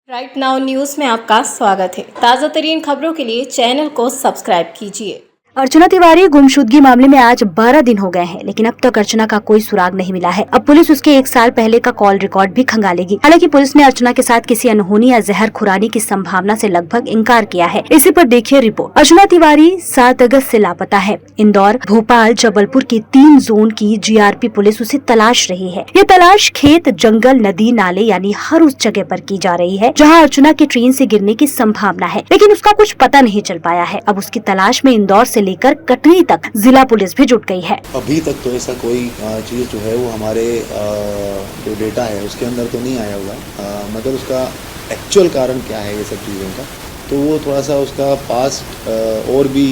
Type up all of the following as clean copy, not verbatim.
Right now news में आपका स्वागत है। ताज़ा तरीन खबरों के लिए चैनल को सब्सक्राइब कीजिए। अर्चना तिवारी गुमशुदगी मामले में आज 12 दिन हो गए हैं, लेकिन अब तक अर्चना का कोई सुराग नहीं मिला है। अब पुलिस उसके 1 साल पहले का कॉल रिकॉर्ड भी खंगालेगी। हालांकि पुलिस ने अर्चना के साथ किसी अनहोनी या जहर खुरानी की संभावना से लगभग इनकार किया है। इसी पर देखिए रिपोर्ट। अर्चना तिवारी 7 अगस्त से लापता है। इंदौर, भोपाल, जबलपुर की 3 जोन की जीआरपी पुलिस उसे तलाश रही है। ये तलाश खेत, जंगल, नदी, नाले यानी हर उस जगह पर की जा रही है जहाँ अर्चना के ट्रेन से गिरने की संभावना है, लेकिन उसका कुछ पता नहीं चल पाया है। अब उसकी तलाश में इंदौर से लेकर कटनी तक जिला पुलिस भी जुट गई है। अभी तक तो ऐसा कोई चीज़ जो है वो हमारे जो डेटा है उसके अंदर तो नहीं आया हुआ, मगर उसका एक्चुअल कारण क्या है ये सब चीज़ों का, तो वो थोड़ा सा उसका पास्ट और भी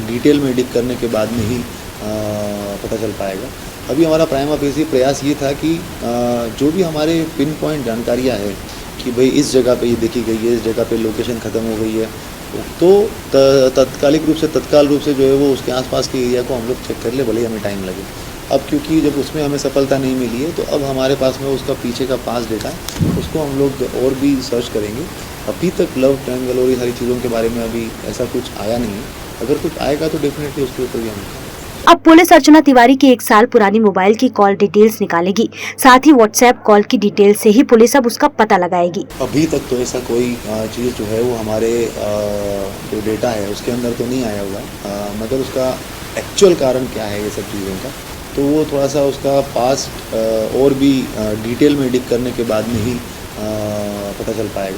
डिटेल में डिग करने के बाद में ही पता चल पाएगा। अभी हमारा प्राइमा फेसी प्रयास ये था कि जो भी हमारे पिन पॉइंट जानकारियाँ है कि भाई इस जगह पे ये देखी गई है, इस जगह पे लोकेशन ख़त्म हो गई है, तो तत्काल रूप से जो है वो उसके आसपास के एरिया को हम लोग चेक कर ले, भले ही हमें टाइम लगे। अब क्योंकि जब उसमें हमें सफलता नहीं मिली है तो अब हमारे पास में उसका पीछे का पास डेटा है, उसको हम लोग और भी सर्च करेंगे। अभी तक लव ट्रायंगल और ये सारी चीज़ों के बारे में अभी ऐसा कुछ आया नहीं है। अगर कुछ आएगा तो डेफिनेटली उसके ऊपर भी हम अब पुलिस अर्चना तिवारी की 1 साल पुरानी मोबाइल की कॉल डिटेल्स निकालेगी। साथ ही व्हाट्सएप कॉल की डिटेल से ही पुलिस अब उसका पता लगाएगी। अभी तक तो ऐसा कोई चीज़ जो है वो हमारे जो डेटा है उसके अंदर तो नहीं आया हुआ, मगर उसका एक्चुअल कारण क्या है ये सब चीज़ों का, तो वो थोड़ा सा उसका पास्ट और भी डिटेल में डिग करने के बाद में ही पता चल पाएगा।